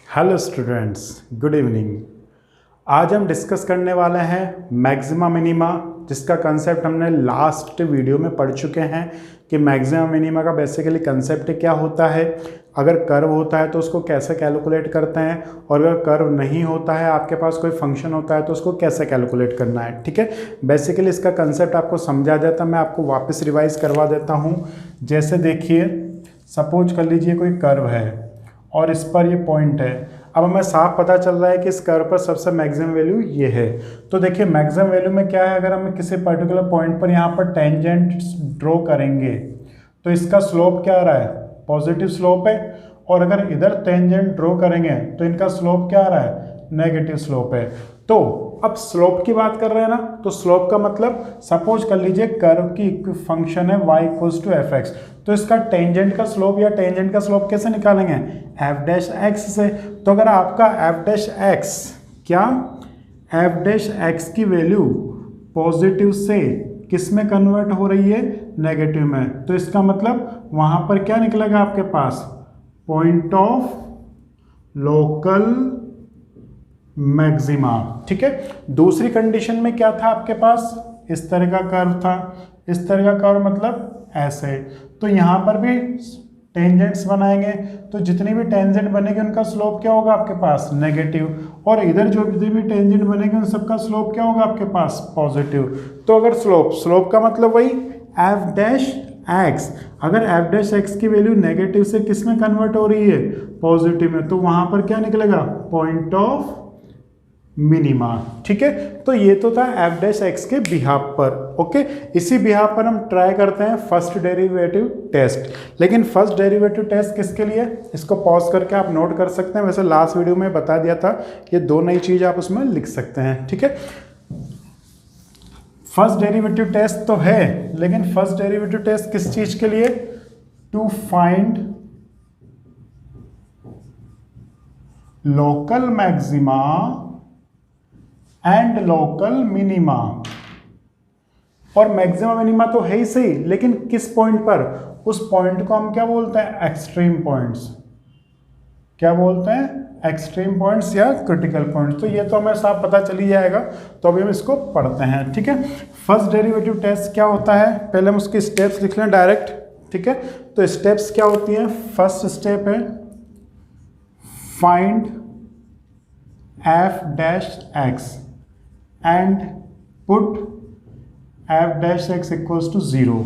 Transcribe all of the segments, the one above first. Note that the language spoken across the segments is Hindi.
Hello students, good evening. आज हम डिस्कस करने वाले हैं मैक्सिमा मिनिमा, जिसका कंसेप्ट हमने लास्ट वीडियो में पढ़ चुके हैं कि मैक्सिमा मिनिमा का बेसिकली कंसेप्ट क्या होता है, अगर कर्व होता है तो उसको कैसे कैलकुलेट करते हैं, और अगर कर्व नहीं होता है, आपके पास कोई फंक्शन होता है तो उसको कैसे कैलकुलेट करना है। ठीक है, बेसिकली इसका कंसेप्ट आपको समझा जाता है। मैं आपको वापस रिवाइज करवा देता हूँ। जैसे देखिए, सपोज कर लीजिए कोई कर्व है और इस पर ये पॉइंट है। अब हमें साफ पता चल रहा है कि इस कर्व पर सबसे मैक्सिमम वैल्यू ये है। तो देखिए, मैक्सिमम वैल्यू में क्या है, अगर हम किसी पर्टिकुलर पॉइंट पर यहाँ पर टेंजेंट ड्रॉ करेंगे तो इसका स्लोप क्या आ रहा है, पॉजिटिव स्लोप है। और अगर इधर टेंजेंट ड्रॉ करेंगे तो इनका स्लोप क्या आ रहा है, नेगेटिव स्लोप है। तो अब स्लोप की बात कर रहे हैं ना, तो स्लोप का मतलब सपोज कर लीजिए कर्व की फंक्शन है y equals to F X, तो इसका टेंजेंट का स्लोप या टेंजेंट का स्लोप कैसे निकालेंगे, एफ डैश एक्स से। तो अगर आपका एफ डैश एक्स क्या, एफ डैश एक्स की वैल्यू पॉजिटिव से किस में कन्वर्ट हो रही है, नेगेटिव में, तो इसका मतलब वहां पर क्या निकलेगा आपके पास, पॉइंट ऑफ लोकल मैक्सिमा। ठीक है, दूसरी कंडीशन में क्या था आपके पास, इस तरह का कर्व था, इस तरह का कर्व मतलब ऐसे। तो यहाँ पर भी टेंजेंट्स बनाएंगे, तो जितनी भी टेंजेंट बनेगी उनका स्लोप क्या होगा आपके पास, नेगेटिव। और इधर जो जितनी भी टेंजेंट बनेगी उन सबका स्लोप क्या होगा आपके पास, पॉजिटिव। तो अगर स्लोप का मतलब वही एफ डैश एक्स, अगर एफ डैश एक्स की वैल्यू नेगेटिव से किस में कन्वर्ट हो रही है, पॉजिटिव में, तो वहां पर क्या निकलेगा, पॉइंट ऑफ मिनिमा। ठीक है, तो ये तो था एफ डैश एक्स के बिहाफ पर। ओके, इसी बिहाफ पर हम ट्राई करते हैं फर्स्ट डेरिवेटिव टेस्ट। लेकिन फर्स्ट डेरिवेटिव टेस्ट किसके लिए, इसको पॉज करके आप नोट कर सकते हैं। वैसे लास्ट वीडियो में बता दिया था, ये दो नई चीज आप उसमें लिख सकते हैं। ठीक है, फर्स्ट डेरिवेटिव टेस्ट तो है, लेकिन फर्स्ट डेरिवेटिव टेस्ट किस चीज के लिए, to find local maxima and local minima. और मैक्सिमा मिनिमा तो है ही सही, लेकिन किस पॉइंट पर, उस पॉइंट को हम क्या बोलते हैं, एक्सट्रीम पॉइंट्स। क्या बोलते हैं, एक्सट्रीम पॉइंट्स या क्रिटिकल पॉइंट्स। तो ये तो हमें साफ पता चल ही जाएगा, तो अभी हम इसको पढ़ते हैं। ठीक है, फर्स्ट डेरिवेटिव टेस्ट क्या होता है, पहले हम उसके स्टेप्स लिख लें डायरेक्ट। ठीक है, तो स्टेप्स क्या होती हैं, फर्स्ट स्टेप है find F dash x and put f dash x equals to 0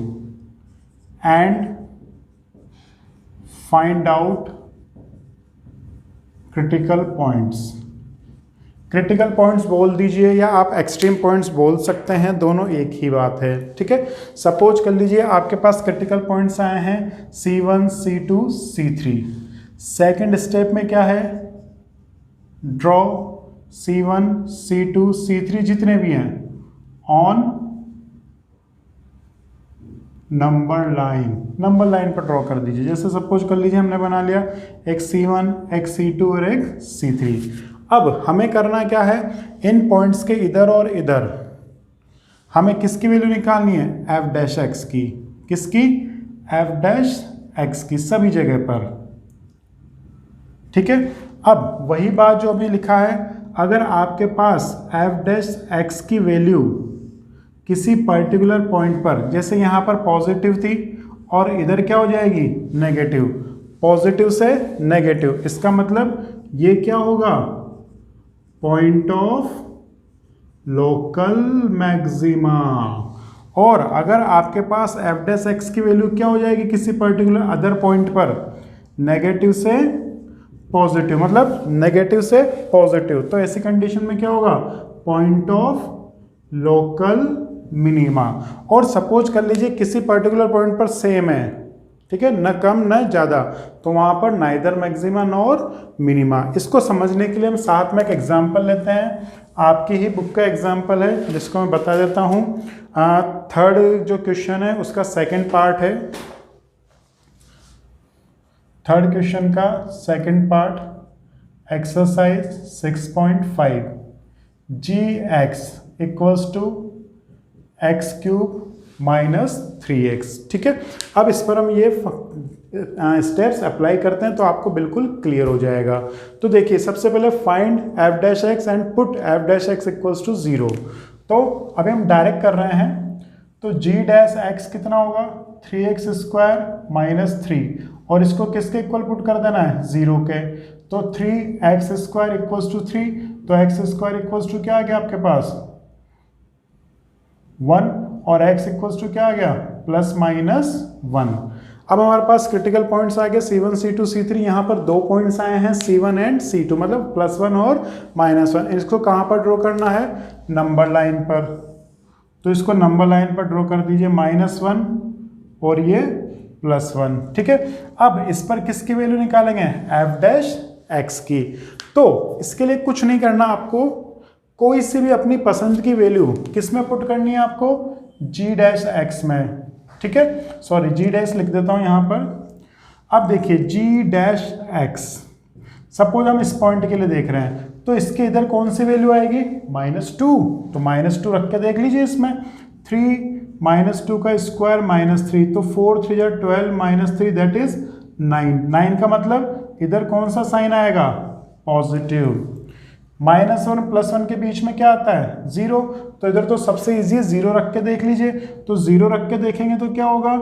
and find out critical points। Critical points बोल दीजिए या आप एक्सट्रीम पॉइंट्स बोल सकते हैं, दोनों एक ही बात है। ठीक है, सपोज कर लीजिए आपके पास क्रिटिकल पॉइंट्स आए हैं C1, C2, C3। Second step में क्या है, ड्रॉ C1, C2, C3 जितने भी हैं ऑन नंबर लाइन पर ड्रॉ कर दीजिए। जैसे सपोज कर लीजिए हमने बना लिया एक C1, एक C2 और एक C3। अब हमें करना क्या है, इन पॉइंट्स के इधर और इधर हमें किसकी वैल्यू निकालनी है, एफ डैश एक्स की। किसकी, एफ डैश एक्स की, सभी जगह पर। ठीक है, अब वही बात जो अभी लिखा है, अगर आपके पास एफ डैश एक्स की वैल्यू किसी पर्टिकुलर पॉइंट पर, जैसे यहाँ पर पॉजिटिव थी और इधर क्या हो जाएगी, नेगेटिव, पॉजिटिव से नेगेटिव, इसका मतलब ये क्या होगा, पॉइंट ऑफ लोकल मैक्सिमा। और अगर आपके पास एफ डैश एक्स की वैल्यू क्या हो जाएगी किसी पर्टिकुलर अदर पॉइंट पर, नेगेटिव से पॉजिटिव, मतलब नेगेटिव से पॉजिटिव, तो ऐसी कंडीशन में क्या होगा, पॉइंट ऑफ लोकल मिनिमा। और सपोज कर लीजिए किसी पर्टिकुलर पॉइंट पर सेम है, ठीक है, न कम न ज़्यादा, तो वहाँ पर नाइदर मैक्सिमा नॉर मिनिमा। इसको समझने के लिए हम साथ में एक एग्जाम्पल लेते हैं, आपकी ही बुक का एग्जाम्पल है जिसको मैं बता देता हूँ। थर्ड जो क्वेश्चन है उसका सेकेंड पार्ट है, थर्ड क्वेश्चन का second part, exercise 6.5, G X equals to X cube -3x। ठीक है, अब इस पर हम ये स्टेप्स अप्लाई करते हैं तो आपको बिल्कुल क्लियर हो जाएगा। तो देखिए सबसे पहले find f dash X and put f dash X equals to 0। तो अभी हम डायरेक्ट कर रहे हैं, तो g डैश एक्स कितना होगा 3x स्क्वायर माइनस 3, और इसको किसके इक्वल पुट कर देना है 0 के, तो 3x स्क्वायर इक्वल्स टू 3, तो x स्क्वायर इक्वल्स टू क्या आ गया आपके पास 1, और x इक्वल्स टू क्या आ गया ±1। अब हमारे पास क्रिटिकल पॉइंट्स आ गए C1 C2 C3। यहाँ पर 2 पॉइंट्स आए हैं C1 एंड C2, मतलब +1 और -1। इसको कहाँ पर ड्रॉ करना है नंबर लाइन पर, तो इसको नंबर लाइन पर ड्रॉ कर दीजिए -1 और ये +1। ठीक है, अब इस पर किसकी वैल्यू निकालेंगे f डैश एक्स की। तो इसके लिए कुछ नहीं करना, आपको कोई सी भी अपनी पसंद की वैल्यू किस में पुट करनी है आपको g डैश एक्स में। ठीक है, सॉरी g डैश लिख देता हूं यहां पर। अब देखिए g डैश एक्स, सपोज हम इस पॉइंट के लिए देख रहे हैं, तो इसके इधर कौन सी वैल्यू आएगी -2, तो -2 रख के देख लीजिए इसमें। 3 -2 का स्क्वायर -3, तो 4 3 12 -3 दैट इज 9। 9 का मतलब इधर कौन सा साइन आएगा पॉजिटिव। -1 +1 के बीच में क्या आता है 0, तो इधर तो सबसे इजी है 0 रख के देख लीजिए। तो 0 रख के देखेंगे तो क्या होगा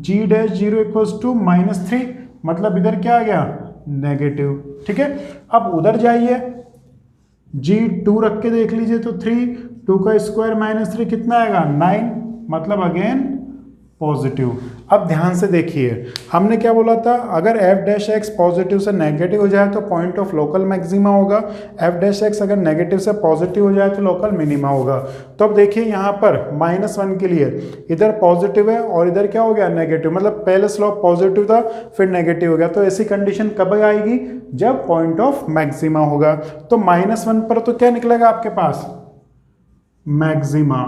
g डैश 0 इक्वल्स टू -3, मतलब इधर क्या आ गया नेगेटिव। ठीक है, अब उधर जाइए g 2 रख के देख लीजिए, तो 2 का स्क्वायर -3 कितना आएगा 9, मतलब अगेन पॉजिटिव। अब ध्यान से देखिए हमने क्या बोला था, अगर f डैश एक्स पॉजिटिव से नेगेटिव हो जाए तो पॉइंट ऑफ लोकल मैक्सिमा होगा, f डैश एक्स अगर नेगेटिव से पॉजिटिव हो जाए तो लोकल मिनिमा होगा। तो अब देखिए यहाँ पर -1 के लिए इधर पॉजिटिव है और इधर क्या हो गया नेगेटिव, मतलब पहले स्लोप पॉजिटिव था फिर नेगेटिव हो गया। तो ऐसी कंडीशन कब आएगी जब पॉइंट ऑफ मैक्सिमा होगा। तो -1 पर तो क्या निकलेगा आपके पास मैक्सिमा।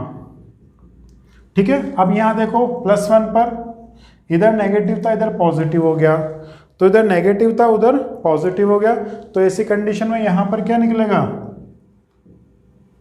ठीक है, अब यहाँ देखो +1 पर इधर नेगेटिव था इधर पॉजिटिव हो गया, तो इधर नेगेटिव था उधर पॉजिटिव हो गया, तो ऐसी कंडीशन में यहाँ पर क्या निकलेगा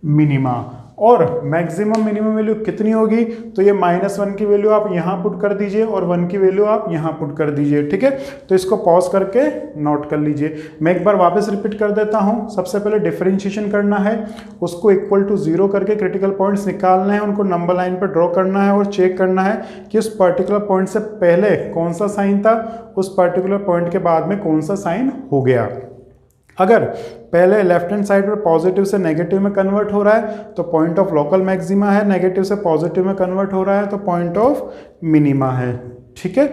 मिनिमा। और मैक्सिमम मिनिमम वैल्यू कितनी होगी, तो ये -1 की वैल्यू आप यहाँ पुट कर दीजिए और 1 की वैल्यू आप यहाँ पुट कर दीजिए। ठीक है, तो इसको पॉज करके नोट कर लीजिए। मैं एक बार वापस रिपीट कर देता हूँ। सबसे पहले डिफरेंशिएशन करना है, उसको इक्वल टू 0 करके क्रिटिकल पॉइंट्स निकालने हैं, उनको नंबर लाइन पर ड्रॉ करना है और चेक करना है कि उस पर्टिकुलर पॉइंट से पहले कौन सा साइन था, उस पर्टिकुलर पॉइंट के बाद में कौन सा साइन हो गया। अगर पहले लेफ्ट हैंड साइड पर पॉजिटिव से नेगेटिव में कन्वर्ट हो रहा है तो पॉइंट ऑफ लोकल मैक्सिमा है, नेगेटिव से पॉजिटिव में कन्वर्ट हो रहा है तो पॉइंट ऑफ मिनिमा है। ठीक है,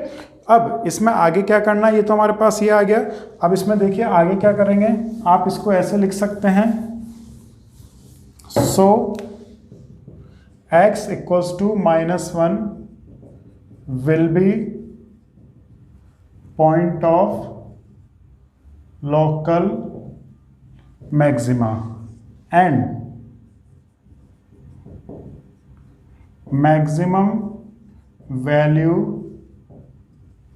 अब इसमें आगे क्या करना है, ये तो हमारे पास ये आ गया। अब इसमें देखिए आगे क्या करेंगे, आप इसको ऐसे लिख सकते हैं, so x equals to -1 will be point of local maxima and maximum value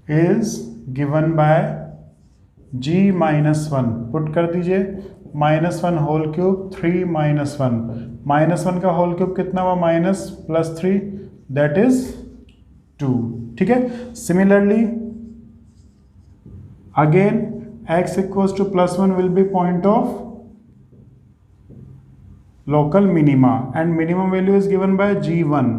is given by g -1। Put कर दीजिए -1 होल क्यूब 3 -1 का होल क्यूब कितना हुआ -+3 दैट इज 2। ठीक है, similarly again x equals to +1 will be point of local minima and minimum value is given by g1,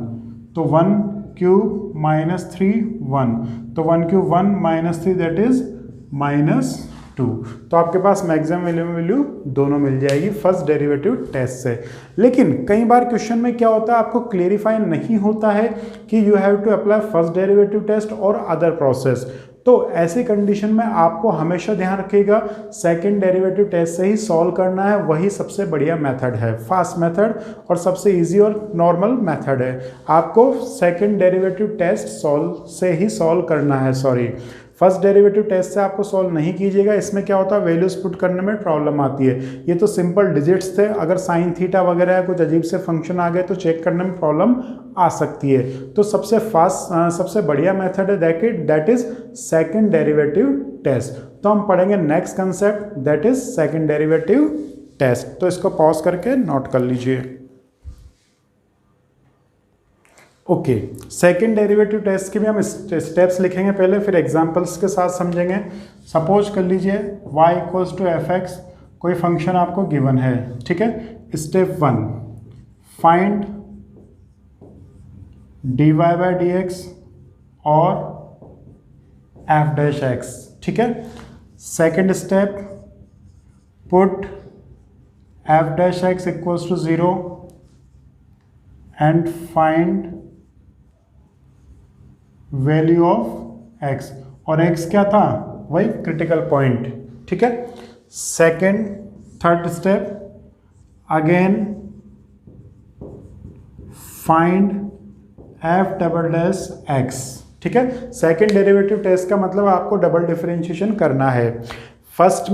तो 1 cube -3 1, तो 1 cube 1 -3 that is -2। तो आपके पास मैक्सिमम वैल्यू दोनों मिल जाएगी फर्स्ट डेरिवेटिव टेस्ट से। लेकिन कई बार क्वेश्चन में क्या होता है, आपको क्लेरिफाई नहीं होता है कि you have to apply first derivative test और अदर प्रोसेस। तो ऐसी कंडीशन में आपको हमेशा ध्यान रखिएगा सेकंड डेरिवेटिव टेस्ट से ही सॉल्व करना है, वही सबसे बढ़िया मेथड है, फास्ट मेथड और सबसे इजी और नॉर्मल मेथड है। आपको सेकंड डेरिवेटिव टेस्ट से ही सॉल्व करना है, सॉरी फर्स्ट डेरिवेटिव टेस्ट से आपको सॉल्व नहीं कीजिएगा। इसमें क्या होता है वैल्यूज पुट करने में प्रॉब्लम आती है। ये तो सिंपल डिजिट्स थे, अगर साइन थीटा वगैरह कुछ अजीब से फंक्शन आ गए तो चेक करने में प्रॉब्लम आ सकती है। तो सबसे फास्ट सबसे बढ़िया मेथड है that is second derivative test. तो हम पढ़ेंगे next concept that is second derivative test. तो इसको पॉज करके नोट कर लीजिए। ओके, सेकंड डेरिवेटिव टेस्ट के भी हम स्टेप्स लिखेंगे पहले, फिर एग्जांपल्स के साथ समझेंगे। सपोज कर लीजिए y equals to F X, कोई फंक्शन आपको गिवन है, ठीक है। Step 1, find dy by D X और एफ डैश एक्स, ठीक है। Second step, put F dash X equals to 0 and find value of x, और x क्या था, वही क्रिटिकल पॉइंट, ठीक है। Second third step, again find f double dash x, ठीक है। सेकेंड डेरिवेटिव टेस्ट का मतलब आपको डबल डिफरेंशिएशन करना है। फर्स्ट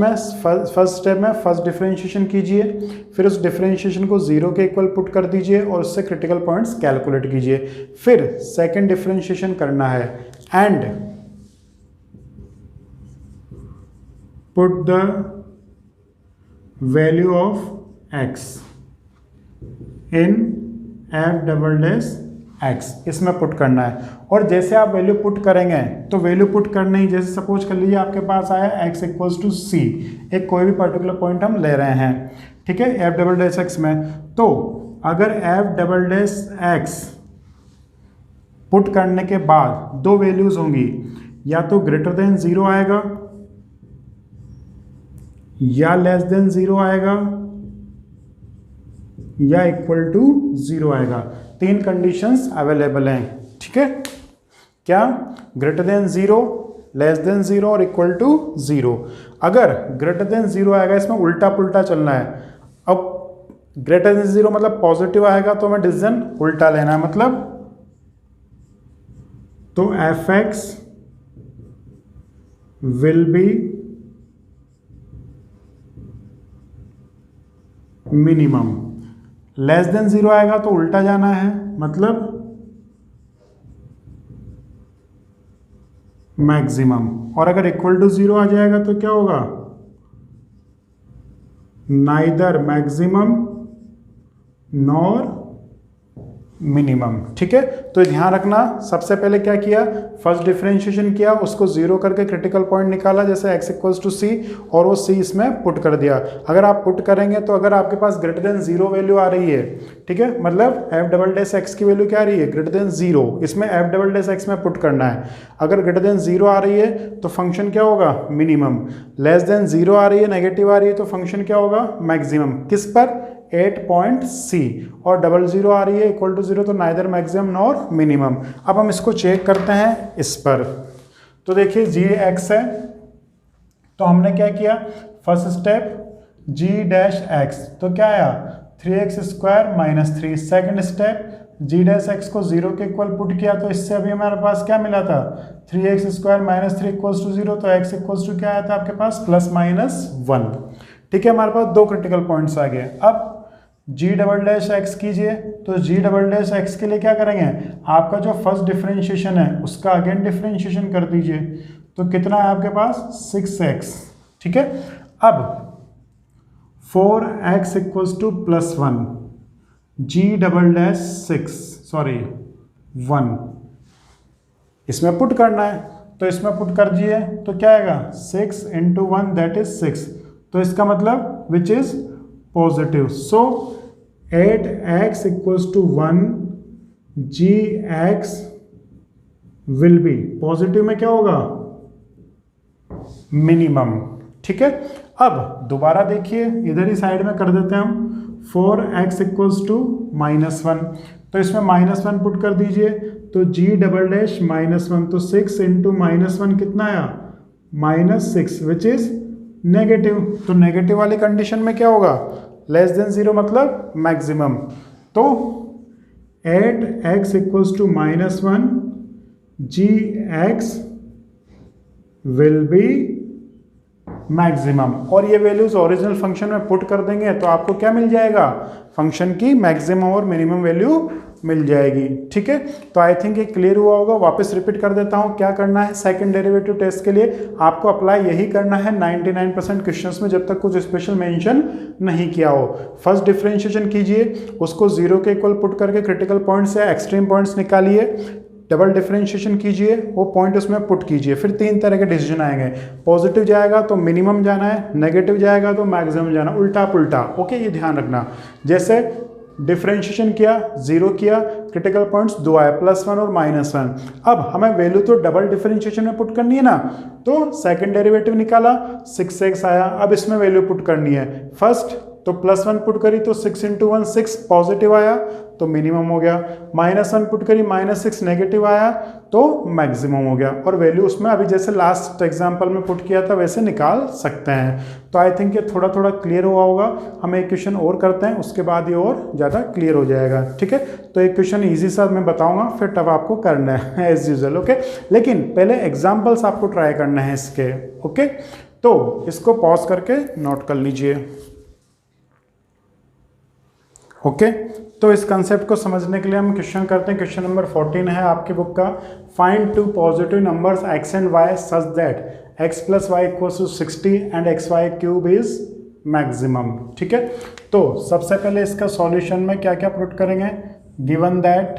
स्टेप में फर्स्ट डिफरेंशिएशन कीजिए, फिर उस डिफरेंशिएशन को 0 के इक्वल पुट कर दीजिए और उससे क्रिटिकल पॉइंट्स कैलकुलेट कीजिए। फिर सेकंड डिफरेंशिएशन करना है and put the value of x in f double dash x, इसमें पुट करना है। और जैसे आप वैल्यू पुट करेंगे तो वैल्यू पुट करने ही, जैसे सपोज कर लीजिए आपके पास आया x इक्वल्स टू c, एक कोई भी पर्टिकुलर पॉइंट हम ले रहे हैं, ठीक है, f डबल डैश x में। तो अगर f double dash x put करने के बाद दो वैल्यूज होंगी, या तो ग्रेटर देन 0 आएगा या लेस देन 0 आएगा या इक्वल टू 0 आएगा। तीन कंडीशंस अवेलेबल हैं, ठीक है। क्या, ग्रेटर देन 0, लेस देन 0 और इक्वल टू 0। अगर ग्रेटर देन 0 आएगा, इसमें उल्टा पुल्टा चलना है। अब ग्रेटर देन 0 मतलब पॉजिटिव आएगा तो हमें डिसीजन उल्टा लेना है, मतलब तो F x will be minimum. Less than 0 आएगा तो उल्टा जाना है, मतलब मैक्सिमम। और अगर इक्वल टू 0 आ जाएगा तो क्या होगा, नाइदर मैक्सिमम नॉर मिनिमम, ठीक है। तो ध्यान रखना, सबसे पहले क्या किया, फर्स्ट डिफरेंशिएशन किया, उसको 0 करके क्रिटिकल पॉइंट निकाला, जैसे x इक्वल्स टू सी, और वो c इसमें पुट कर दिया। अगर आप पुट करेंगे तो अगर आपके पास ग्रेटर देन 0 वैल्यू आ रही है, ठीक है, मतलब f डबल डैश x की वैल्यू क्या आ रही है, ग्रेटर देन 0, इसमें f डबल डैश x में पुट करना है। अगर ग्रेटर देन 0 आ रही है तो फंक्शन क्या होगा, मिनिमम। लेस देन 0 आ रही है, नेगेटिव आ रही है, तो फंक्शन क्या होगा, मैक्सिमम। किस पर, 8 पॉइंट C। और डबल 0 आ रही है, इक्वल टू 0, तो नाइदर मैक्सिमम नॉर मिनिमम। अब हम इसको चेक करते हैं इस पर। तो देखिए g x है, तो हमने क्या किया, first step g dash x, तो क्या आया 3x square minus 3। Second step g dash x को 0 के इक्वल पुट किया, तो इससे अभी हमारे पास क्या मिला था, 3x square minus 3 equals to 0, तो x इक्वल्स टू क्या आया था आपके पास, प्लस माइनस 1, ठीक है। हमारे पास दो क्रिटिकल पॉइंट्स आ गए। अब g डबल डैश एक्स कीजिए, तो g डबल डैश एक्स के लिए क्या करेंगे, आपका जो फर्स्ट डिफरेंशिएशन है उसका अगेन डिफरेंशिएशन कर दीजिए, तो कितना है आपके पास, 6x, ठीक है। अब 4x equals two plus 1, g double dash 1 इसमें पुट करना है, तो इसमें पुट कर दिए तो क्या आएगा, 6 इंटू 1 दैट इज 6, तो इसका मतलब which is positive. So 8x equals to 1, gx will be, positive में क्या होगा, मिनिमम, ठीक है। अब दोबारा देखिए, इधर ही साइड में कर देते हैं हम, 4x इक्वल्स टू माइनस 1, तो इसमें माइनस 1 पुट कर दीजिए, तो g डबल डैश माइनस 1, तो 6 इंटू माइनस 1 कितना आया, माइनस 6 विच इज नेगेटिव। तो नेगेटिव वाली कंडीशन में क्या होगा, लेस देन 0 मतलब मैक्सिमम। तो 8x equals to minus 1, gx will be maximum. और ये वैल्यूज ओरिजिनल फंक्शन में पुट कर देंगे तो आपको क्या मिल जाएगा, फंक्शन की मैक्सिमम और मिनिमम वैल्यू मिल जाएगी। ठीक है, तो आई थिंक ये क्लियर हुआ होगा। वापस रिपीट कर देता हूँ, क्या करना है सेकंड डेरिवेटिव टेस्ट के लिए आपको अप्लाई यही करना है 99% क्वेश्चंस में, जब तक कुछ स्पेशल मेंशन नहीं किया हो। फर्स्ट डिफरेंशिएशन कीजिए, उसको 0 के इक्वल पुट करके क्रिटिकल पॉइंट्स या एक्सट्रीम पॉइंट्स निकालिए, डबल डिफरेंशिएशन कीजिए, वो पॉइंट उसमें पुट कीजिए, फिर 3 तरह के डिसीजन आएंगे। पॉजिटिव जाएगा तो मिनिमम जाना है, नेगेटिव जाएगा तो मैक्सिमम जाना, उल्टा पुल्टा। ओके, ये ध्यान रखना। जैसे डिफरेंशिएशन किया, 0 किया, क्रिटिकल पॉइंट्स 2 आए, +1 और -1। अब हमें वैल्यू तो डबल डिफरेंशिएशन में पुट करनी है ना, तो सेकंड डेरिवेटिव निकाला, 6x आया। अब इसमें वैल्यू पुट करनी है। फर्स्ट तो +1 पुट करी तो 6 × 1 6 पॉजिटिव आया तो मिनिमम हो गया, -1 पुट करी -6 नेगेटिव आया तो मैक्सिमम हो गया। और वैल्यू उसमें अभी जैसे लास्ट एग्जांपल में पुट किया था वैसे निकाल सकते हैं। तो आई थिंक ये थोड़ा थोड़ा क्लियर हुआ होगा। हम एक क्वेश्चन और करते हैं, उसके बाद ये और ज़्यादा क्लियर हो जाएगा। ठीक है, तो एक क्वेश्चन ईजी सा मैं बताऊंगा, फिर तब आपको करना है एज यूजुअल। ओके, लेकिन पहले एग्जाम्पल्स आपको ट्राई करना है इसके। ओके, तो इसको पॉज करके नोट कर लीजिए। ओके, तो इस कंसेप्ट को समझने के लिए हम क्वेश्चन करते हैं। क्वेश्चन नंबर 14 है आपकी बुक का। Find 2 positive numbers x and y such that x + y = 60 and xy³ is maximum. ठीक है, तो सबसे पहले इसका सॉल्यूशन में क्या क्या पुट करेंगे। गिवन दैट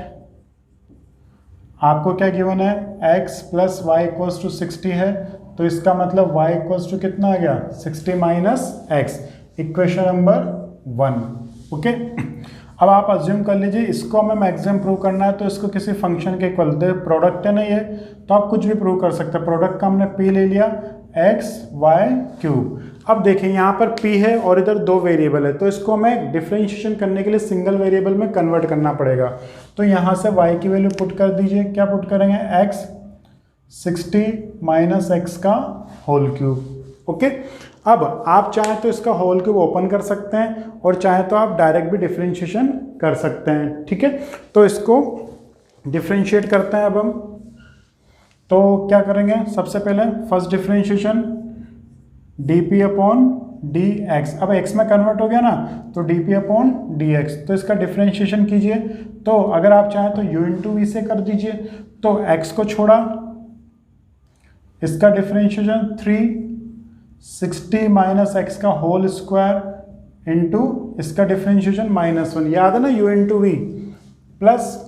आपको क्या गिवन है, x + y = 60 है, तो इसका मतलब y = कितना आ गया, 60 - x। Equation number 1। ओके, अब आप अज्यूम कर लीजिए इसको हमें मैक्सिमम प्रूव करना है, तो इसको किसी फंक्शन के इक्वल, प्रोडक्ट है नहीं है तो आप कुछ भी प्रूव कर सकते हैं। प्रोडक्ट का हमने p ले लिया, xy³। अब देखिए यहाँ पर p है और इधर 2 वेरिएबल है, तो इसको हमें डिफरेंशिएशन करने के लिए सिंगल वेरिएबल में कन्वर्ट करना पड़ेगा। तो यहाँ से y की वैल्यू पुट कर दीजिए। क्या पुट करेंगे, x 60 - x³। ओके, अब आप चाहें तो इसका होल क्यूब ओपन कर सकते हैं और चाहे तो आप डायरेक्ट भी डिफरेंशिएशन कर सकते हैं। ठीक है, तो इसको डिफरेंशिएट करते हैं अब हम। तो क्या करेंगे, सबसे पहले फर्स्ट डिफरेंशिएशन dp/dx। अब x में कन्वर्ट हो गया ना, तो dp/dx। तो इसका डिफरेंशिएशन कीजिए। तो अगर आप चाहें तो u × v से कर दीजिए। तो x को छोड़ा, इसका डिफरेंशिएशन 3 60 - x² इंटू इसका डिफरेंशिएशन -1, याद है ना, u × v, प्लस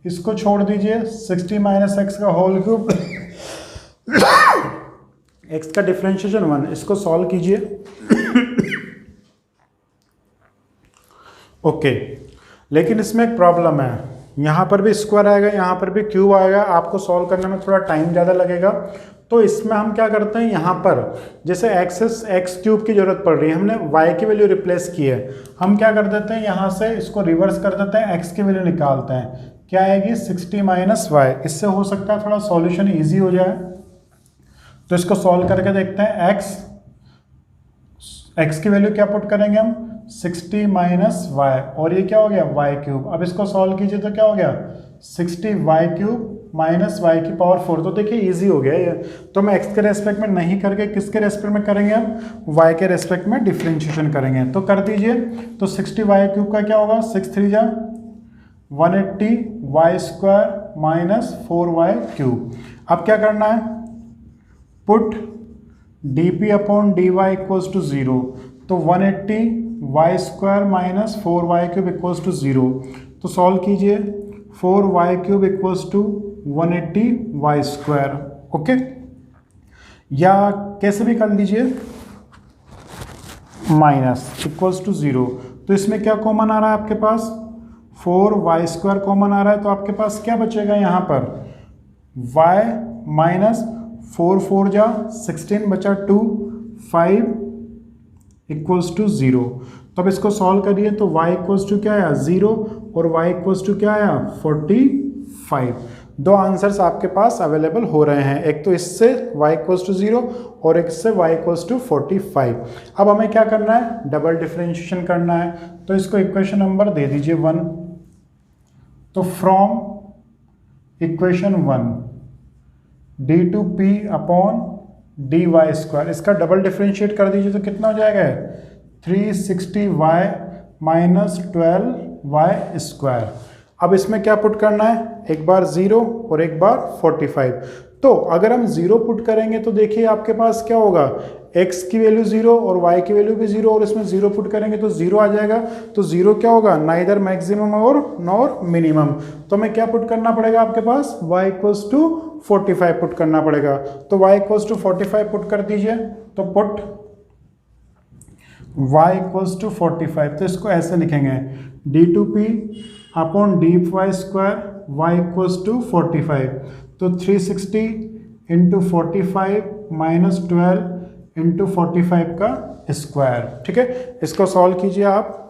इसको छोड़ दीजिए 60 - x3 x का डिफरेंशिएशन 1। इसको सॉल्व कीजिए। ओके, लेकिन इसमें एक प्रॉब्लम है, यहाँ पर भी स्क्वायर आएगा, यहाँ पर भी क्यूब आएगा, आपको सॉल्व करने में थोड़ा टाइम ज़्यादा लगेगा। तो इसमें हम क्या करते हैं, यहाँ पर जैसे x³ की जरूरत पड़ रही है, हमने y की वैल्यू रिप्लेस की है, हम क्या कर देते हैं, यहाँ से इसको रिवर्स कर देते हैं, x की वैल्यू निकालते हैं। क्या आएगी, 60 - y। इससे हो सकता है थोड़ा सॉल्यूशन इजी हो जाए। तो इसको सॉल्व करके देखते हैं। x की वैल्यू क्या पुट करेंगे हम, 60 - y, और ये क्या हो गया, y³। अब इसको सॉल्व कीजिए तो क्या हो गया, 60y³ - y⁴। तो देखिए इजी हो गया ये। तो हम x के रेस्पेक्ट में नहीं करके किसके रेस्पेक्ट में करेंगे, हम y के रेस्पेक्ट में डिफरेंशिएशन करेंगे। तो कर दीजिए। तो 60y³ का क्या होगा, 6 × 3 = 180 y² - 4y³। अब क्या करना है, पुट dp/dy = 0। तो 180 y² - 4y³ = 0। तो सॉल्व कीजिए, 4y³ = 180 y²। ओके, या कैसे भी कर लीजिए, -=0। तो इसमें क्या कॉमन आ रहा है आपके पास, 4y² कॉमन आ रहा है, तो आपके पास क्या बचेगा यहाँ पर, y - 4 4 जा 16 बचा 2 5 = 0। तो अब इसको सॉल्व करिए। तो y = क्या आया, 0, और y = क्या आया, 45। दो आंसर्स आपके पास अवेलेबल हो रहे हैं, एक तो इससे y = 0 और एक से y = 45। अब हमें क्या करना है, डबल डिफरेंशिएशन करना है। तो इसको इक्वेशन नंबर दे दीजिए 1। तो फ्रॉम इक्वेशन 1 d2p/dy², इसका डबल डिफरेंशिएट कर दीजिए तो कितना हो जाएगा, 360y - 12y²। अब इसमें क्या पुट करना है, एक बार 0 और एक बार 45। तो अगर हम 0 पुट करेंगे तो देखिए आपके पास क्या होगा, x की वैल्यू 0 और y की वैल्यू भी 0, और इसमें 0 पुट करेंगे तो 0 आ जाएगा। तो 0 क्या होगा, नाइदर मैक्सिमम और नॉर मिनिमम। तो हमें क्या पुट करना पड़ेगा आपके पास, y इक्वल्स टू 45 पुट करना पड़ेगा। तो y इक्वल्स टू 45 पुट कर दीजिए। तो पुट y इक्वल्स टू 45, तो इसको ऐसे लिखेंगे d2p upon dy² y equals to 45। तो 360 इंटू 45 माइनस 12 इंटू 45 का स्क्वायर। ठीक है, इसको सॉल्व कीजिए आप।